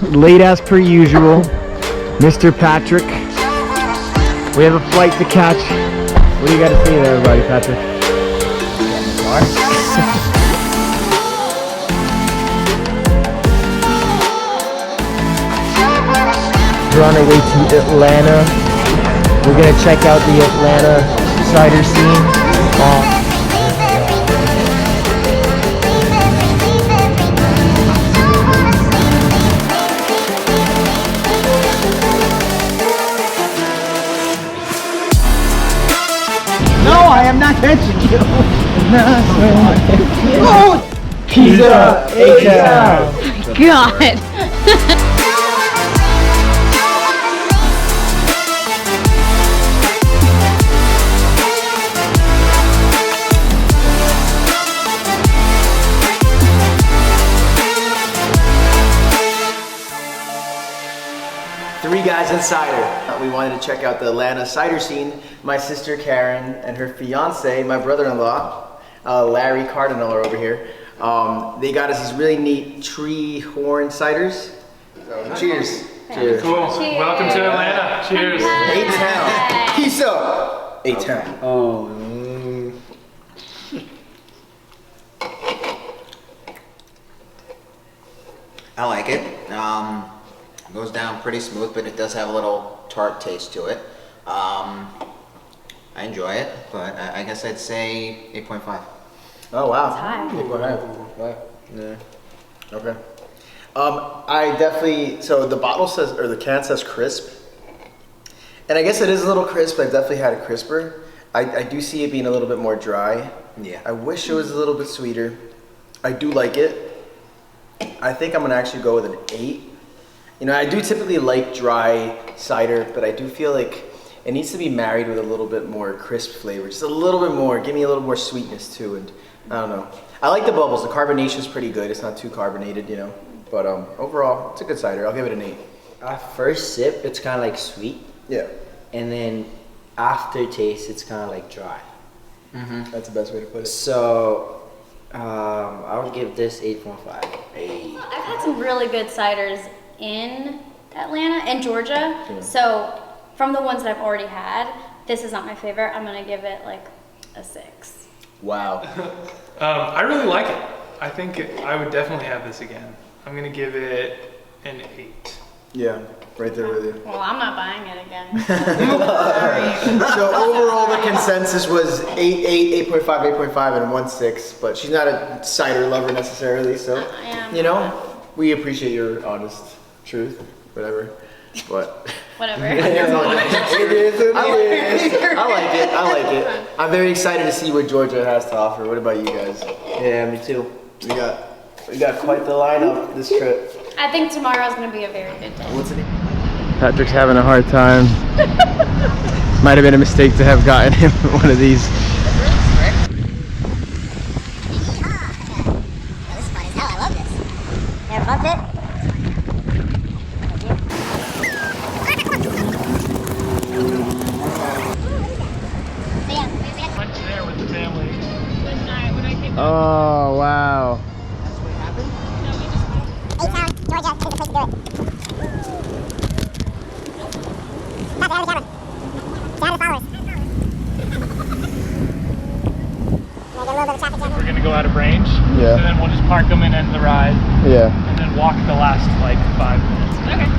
late as per usual. Mr. Patrick. We have a flight to catch. What do you got to say there, everybody, Patrick? We're on our way to Atlanta. We're gonna check out the Atlanta cider scene. No, I am not catching you. Oh! Pizza! A-Town! God. 3 guys in cider. We wanted to check out the Atlanta cider scene. My sister Karen and her fiance, my brother-in-law, Larry Cardinal, are over here. They got us these really neat Treehorn ciders. So, cheers. Cheers. Cool. Cheers. Welcome to Atlanta. Cheers. A-Town. Peace up. A-Town. Oh. I like it. Goes down pretty smooth, but it does have a little tart taste to it. I enjoy it, but I guess I'd say 8.5. Oh wow. That's high. 8.5. Yeah. Okay. I definitely, so the bottle says, or the can says crisp. And I guess it is a little crisp. I've definitely had it crisper. I do see it being a little bit more dry. Yeah. I wish it was a little bit sweeter. I do like it. I think I'm gonna actually go with an 8. You know, I do typically like dry cider, but I do feel like it needs to be married with a little bit more crisp flavor. Just a little bit more, give me a little more sweetness too, and I don't know. I like the bubbles, the carbonation is pretty good. It's not too carbonated, you know. But overall, it's a good cider. I'll give it an 8. At first sip, it's kind of like sweet. Yeah. And then aftertaste, it's kind of like dry. That's the best way to put it. So, I would give this 8.5. I've had some really good ciders in Atlanta and Georgia. Yeah. So from the ones that I've already had, this is not my favorite. I'm gonna give it like a 6. Wow. I really like it. I think I would definitely have this again. I'm gonna give it an 8. Yeah, right there with you. Well, I'm not buying it again. So overall, the consensus was 8, 8.5, 8.5, and 1.6. But she's not a cider lover necessarily, so you know, we appreciate your honest truth, whatever. But Whatever. I like it. I'm very excited to see what Georgia has to offer. What about you guys? Yeah, me too. We got quite the lineup this trip. I think tomorrow's gonna be a very good day. What's it? Patrick's having a hard time. Might have been a mistake to have gotten him one of these. This is fun as hell. I love this. You ever bumped it? Lunch there with the family. Oh, wow. A-Town, Georgia, is the place to do it. Not the other camera. Say hi to the followers. Get a little bit of traffic jam We're here. gonna go out of range. Yeah. And then we'll just park them and end the ride. Yeah. And then walk the last like 5 minutes.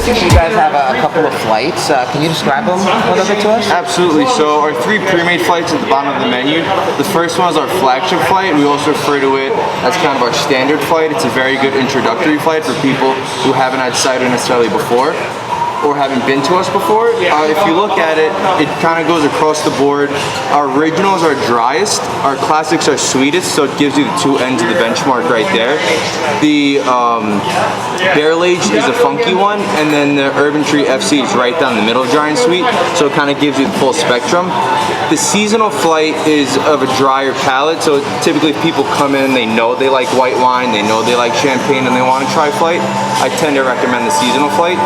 see you guys have a couple of flights. Can you describe them a little bit to us? Absolutely. So our 3 pre-made flights at the bottom of the menu. The first one is our flagship flight. We also refer to it as kind of our standard flight. It's a very good introductory flight for people who haven't had cider necessarily before or haven't been to us before. If you look at it, it kind of goes across the board. Our originals are driest, our classics are sweetest, so it gives you the 2 ends of the benchmark right there. The barrel aged is a funky one, and then the Urban Tree FC is right down the middle, dry and sweet, so it kind of gives you the full spectrum. The seasonal flight is of a drier palate, so typically if people come in, they know they like white wine, they know they like champagne, and they want to try flight, I tend to recommend the seasonal flight.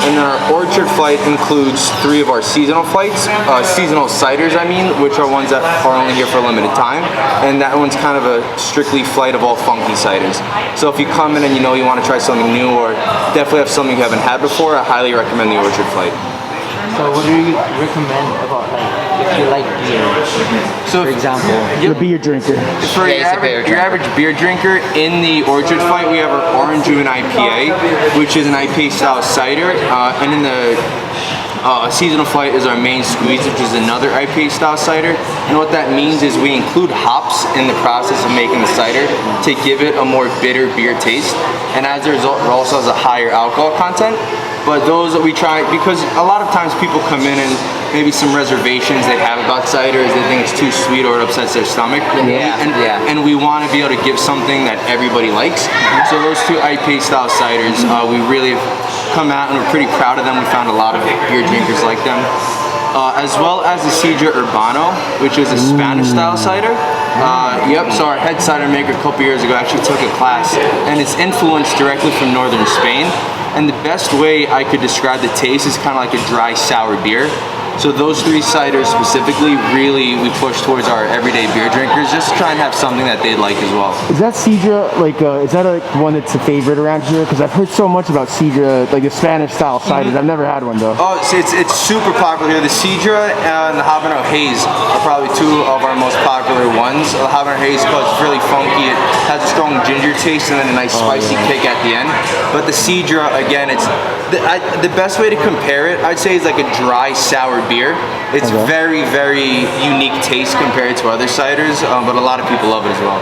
And then our Orchard flight includes 3 of our seasonal flights, seasonal ciders I mean, which are ones that are only here for a limited time, and that one's kind of a strictly flight of all funky ciders. So if you come in and you know you want to try something new or definitely have something you haven't had before, I highly recommend the Orchard flight. So what do you recommend about if you like beer? So for example, You're a beer drinker. For your average beer drinker, in the Orchard flight, we have our Orange Moon IPA, which is an IPA style cider, and in the seasonal flight is our main squeeze, which is another IPA style cider. And what that means is we include hops in the process of making the cider to give it a more bitter beer taste. And as a result, it also has a higher alcohol content. But those that we try, because a lot of times people come in and maybe some reservations they have about ciders, they think it's too sweet or it upsets their stomach. And we want to be able to give something that everybody likes. So those 2 IPA style ciders, we really have come out and we're pretty proud of them. We found a lot of beer drinkers like them. As well as the Sidra Urbano, which is a Spanish style cider. So our head cider maker a couple years ago actually took a class, and it's influenced directly from northern Spain. And the best way I could describe the taste is kind of like a dry sour beer. So those 3 ciders specifically, really we push towards our everyday beer drinkers, just to try and have something that they'd like as well. Is that Sidra, like, is that one that's a favorite around here? Because I've heard so much about Sidra, like the Spanish style ciders. I've never had one though. Oh, so it's super popular here. The Sidra and the Habanero Haze are probably 2 of our most popular ones. The Habanero Haze, because it's really funky, it has a strong ginger taste and then a nice spicy kick at the end. But the Sidra, again, it's the best way to compare it, I'd say, is like a dry sour beer. It's very, very unique taste compared to other ciders, but a lot of people love it as well.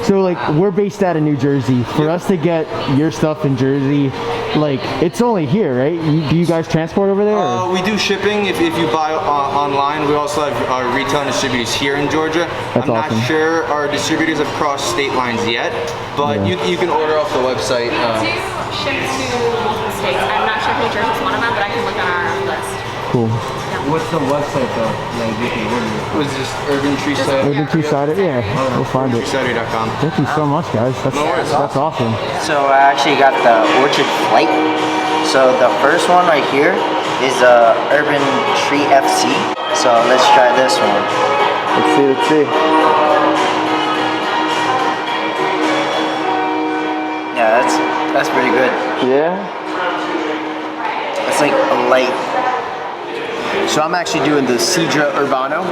So like, we're based out of New Jersey. For us to get your stuff in Jersey, like, it's only here, right? Do you guys transport over there? We do shipping if you buy online. We also have our retail and distributors here in Georgia. That's I'm awesome. not sure our distributors have crossed state lines yet, but you can order off the website. We do ship to multiple states. I'm not sure if New Jersey's one of them, but I can look on our list. Cool. what's the website though? Like you can order it. It was just Urban Tree Cider. Urban Tree Cider? Yeah, we'll find it. TreeCidery.com. Thank you so much, guys. That's awesome. So I actually got the Orchard Flight. So the first one right here is Urban Tree FC. So let's try this one. Let's see. Yeah, that's pretty good. Yeah? It's like a light. So I'm actually doing the Sidra Urbano.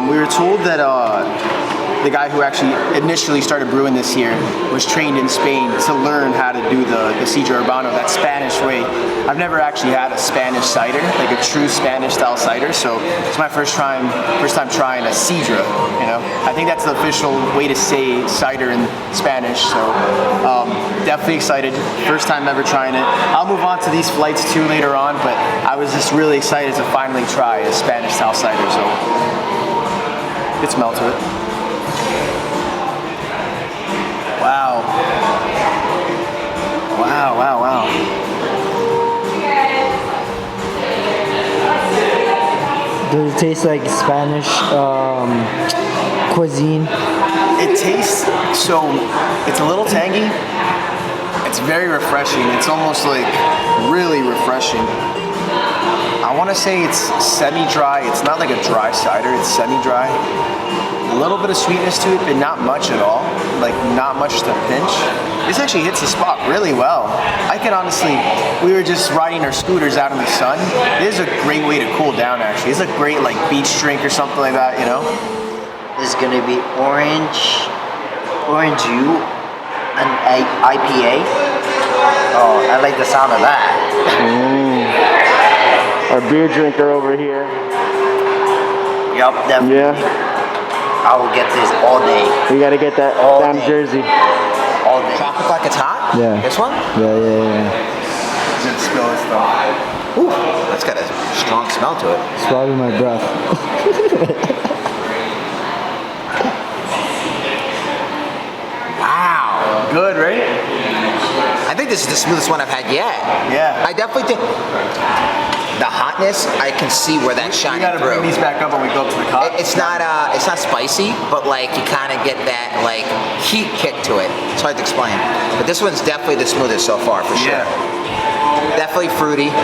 We were told that the guy who actually initially started brewing this here was trained in Spain to learn how to do the Sidra Urbano, that Spanish way. I've never actually had a Spanish cider, like a true Spanish style cider, so it's my first time trying a Sidra, you know? I think that's the official way to say cider in Spanish, so definitely excited. First time ever trying it. I'll move on to these flights too later on, but I was just really excited to finally try a Spanish style cider, so get smell to it. Wow. Does it taste like Spanish cuisine? It tastes so, it's a little tangy. It's very refreshing. It's almost like really refreshing. I want to say it's semi-dry. It's not like a dry cider, it's semi-dry. A little bit of sweetness to it, but not much at all. Like, not much to pinch. This actually hits the spot really well. I can honestly, we were just riding our scooters out in the sun. This is a great way to cool down, actually. It's a great, like, beach drink or something like that, you know? This is gonna be orange you, an IPA. Oh, I like the sound of that. Our beer drinker over here. Yup, definitely. Yeah. I will get this all day. We gotta get that All down day. Jersey. All day. Chocolate like it's hot? Yeah. This one? Yeah. Didn't spill this stuff. Ooh, that's got a strong smell to it. It's probably my breath. Wow. Good, right? I think this is the smoothest one I've had yet. Yeah. I definitely think the hotness, I can see where that's We shining gotta through. bring these back up when we go up to the cot. It's not spicy, but like you kind of get that like heat kick to it. It's hard to explain. But this one's definitely the smoothest so far, for sure. Yeah. Definitely fruity.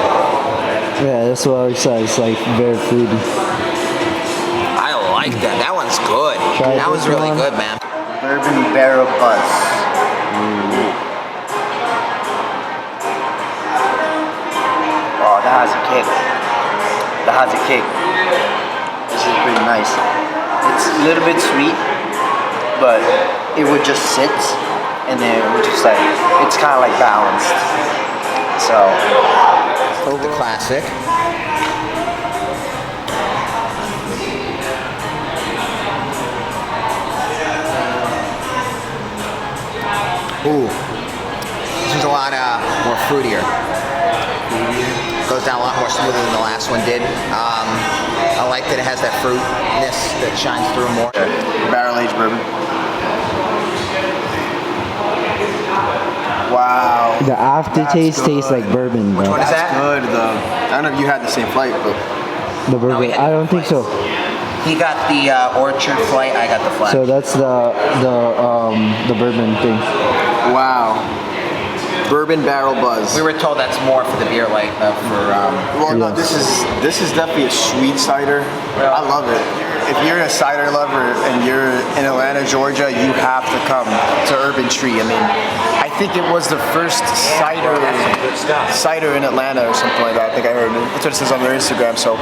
Yeah, that's what I said. It's like very fruity. I like that. That one's good. Try That was this really one. good, man. Bourbon barrel buzz. Oh, that has a kick. That has a kick. This is pretty nice. It's a little bit sweet, but it would just sit, and then it would just like, it's kind of like balanced. So, The classic. Ooh, this is a lot more fruitier. Goes down a lot more smoother than the last one did. I like that it has that fruitness that shines through more. Barrel aged bourbon. Wow. the aftertaste That's tastes like good. bourbon, bro. one is That's that? good though. I don't know if you had the same flight, but The bourbon. we had I don't think so. He got the orchard flight. I got the flat. So that's the bourbon thing. wow. Bourbon barrel buzz. We were told that's more for the beer light Well, no, this is definitely a sweet cider. I love it. If you're a cider lover and you're in Atlanta, Georgia, you have to come to Urban Tree. I mean, I think it was the first cider in Atlanta or something like that. I think I heard it. That's what it says on their Instagram. So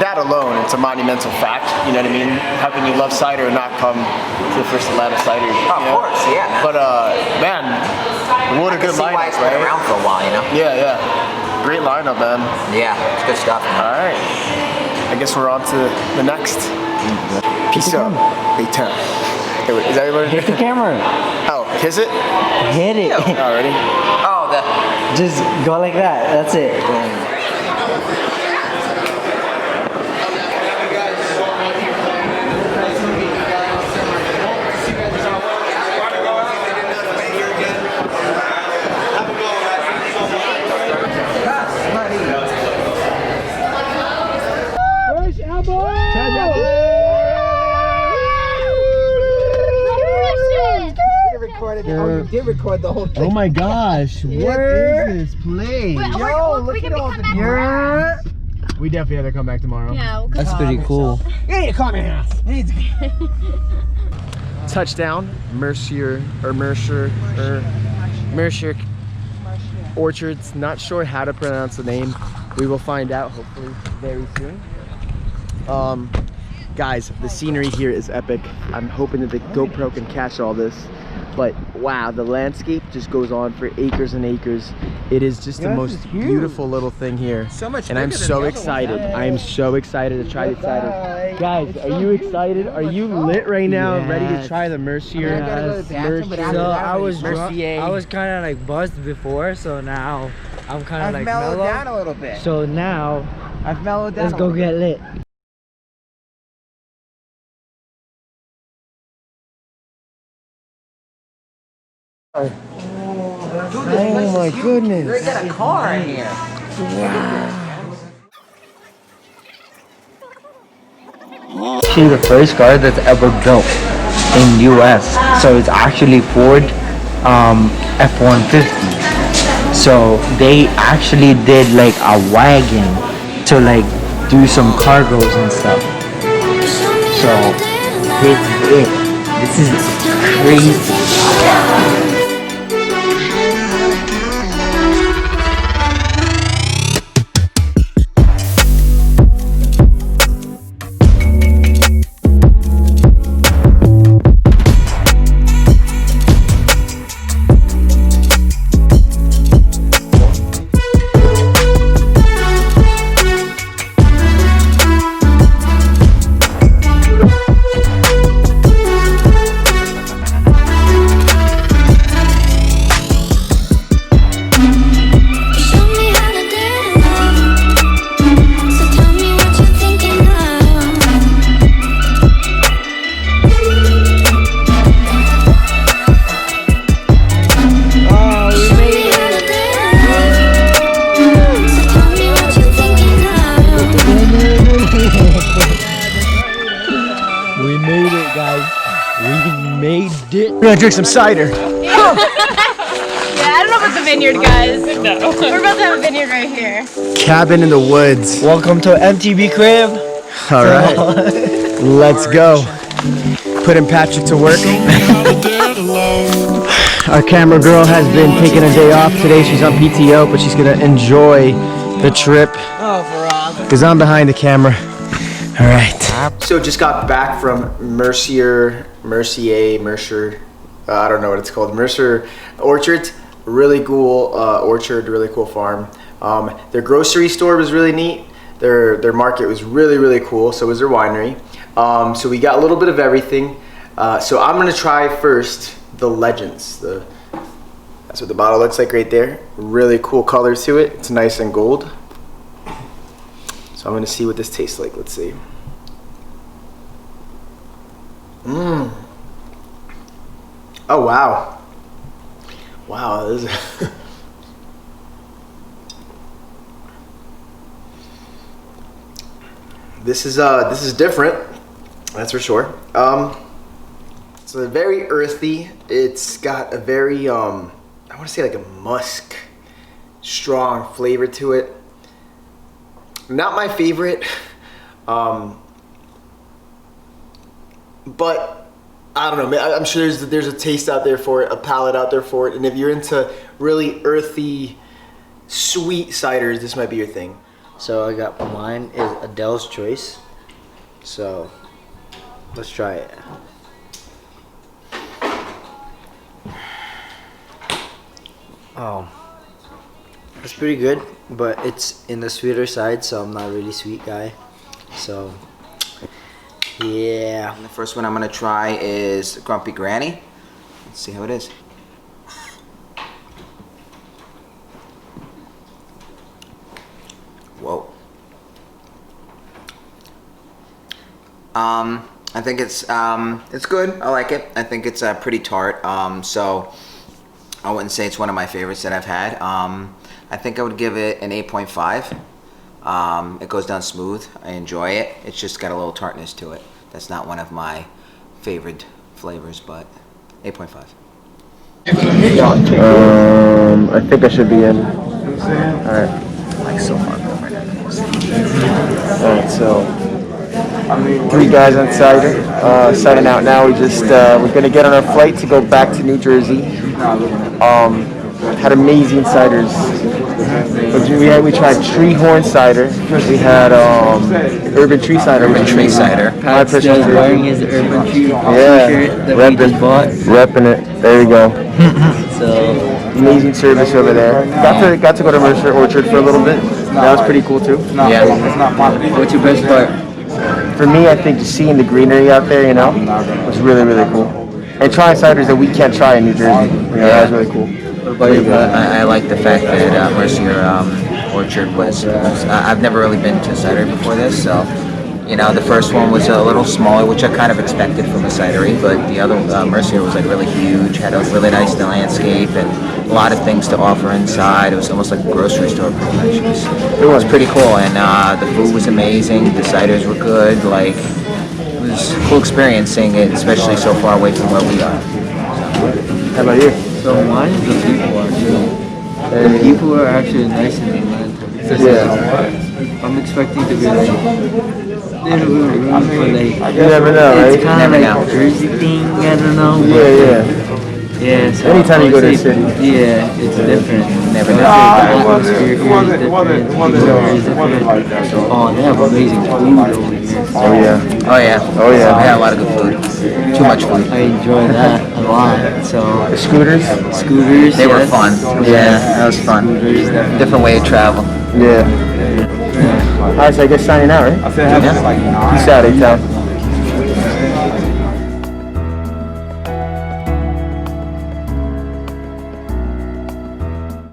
that alone, it's a monumental fact. You know what I mean? How can you love cider and not come to the first Atlanta cider? Of course, yeah. But man, what a good See why lineup, it's been right? around for a while, you know? Yeah. Great lineup, man. Yeah, it's good stuff. All right. I guess we're on to the next. Peace out. Big time. Hey, wait, is that everybody? Hit the camera. Oh, kiss it? Hit it. Already? Oh, Just go like that. That's it. You did record the whole thing. Oh my gosh, what is this place? We can come back. We definitely have to come back tomorrow. Yeah, we'll That's pretty cool. Touchdown, Mercier Orchards. Not sure how to pronounce the name. We will find out hopefully very soon. Guys, the scenery here is epic. I'm hoping that the GoPro can catch all this. But wow, the landscape just goes on for acres and acres. It is just the most beautiful little thing here. So much and I'm bigger than so the other excited. ones. I am so excited to try these ciders. Guys, are you excited? Are you lit right now and ready to try the Mercier? So I was Mercier. I was kind of like buzzed before, so now I'm kind of I've like mellowed mellow. down a little bit. So now I've mellowed down. let's go get lit. Oh my goodness. They got a car in here. Actually the first car that's ever built in US. So it's actually Ford F-150. So they actually did like a wagon to like do some cargos and stuff. So this is it. This is crazy. We made it. We're gonna drink some cider. Yeah, I don't know about the vineyard, guys. No. We're about to have a vineyard right here. Cabin in the woods. Welcome to MTV crib. All right, let's go. Putting Patrick to work. Our camera girl has been taking a day off today. She's on PTO, but she's gonna enjoy the trip. Because I'm behind the camera. All right. So just got back from Mercier, I don't know what it's called, Mercier Orchards. Really cool orchard, really cool farm. Their grocery store was really neat. Their market was really cool. So was their winery. So we got a little bit of everything. So I'm gonna try first the Legends. That's what the bottle looks like right there. Really cool colors to it. It's nice and gold. So I'm gonna see what this tastes like. Let's see. Oh wow. Wow, this is this is different. That's for sure. It's a very earthy. It's got a very I want to say like a musk, strong flavor to it. Not my favorite, but I don't know. I'm sure there's a taste out there for it, a palate out there for it, and if you're into really earthy, sweet ciders, this might be your thing. So I got mine is Adele's Choice. So let's try it. Oh, it's pretty good, but it's in the sweeter side, so I'm not a really sweet guy. So yeah. And the first one I'm gonna try is Grumpy Granny. Let's see how it is. Whoa. I think it's good. I like it. I think it's pretty tart. So I wouldn't say it's one of my favorites that I've had. I think I would give it an 8.5. It goes down smooth. I enjoy it. It's just got a little tartness to it. That's not one of my favorite flavors, but 8.5. I think I should be in. All right. Like so far, right now. All right, so 3 guys on cider. Signing out now. We're gonna get on our flight to go back to New Jersey. Had amazing ciders. We tried Treehorn Cider. We had Urban Tree Cider. Urban Tree Cider. My personal favorite. Wearing his Urban Tree Yeah, t-shirt that we just bought. repping it. There you go. So Amazing service over there. Got to go to Mercier Orchard for a little bit. That was pretty cool too. Yeah. what's your best part? For me, I think just seeing the greenery out there, was really cool. And trying ciders that we can't try in New Jersey. That was really cool. I like the fact that Mercier Orchard was I've never really been to cider before this, so the first one was a little smaller, which I kind of expected from a cidery, but the other Mercier was like really huge, had a really nice landscape and a lot of things to offer inside. It was almost like a grocery store pretty much. It was pretty cool, and the food was amazing, the ciders were good, like it was a cool experience seeing it, especially so far away from where we are. How about you? So mine is the people actually. The people are actually nice in Atlanta. Yeah. I'm expecting to be like little room for like. You never know, right? It's kind of like a Jersey thing. I don't know. Yeah. Yeah. So Anytime you go to a city. Yeah, it's different. Never The know. atmosphere here is different. People here is different. Oh, they have amazing food over here. Oh yeah. Oh yeah. Oh yeah. We had a lot of good food. Too much food. I enjoy that a lot. So The scooters? scooters. They were yes. fun. Yeah, that was fun. Scooters, definitely. Different way to travel. Yeah. Alright, so I guess signing out, right? Yeah. Peace out, A-Town.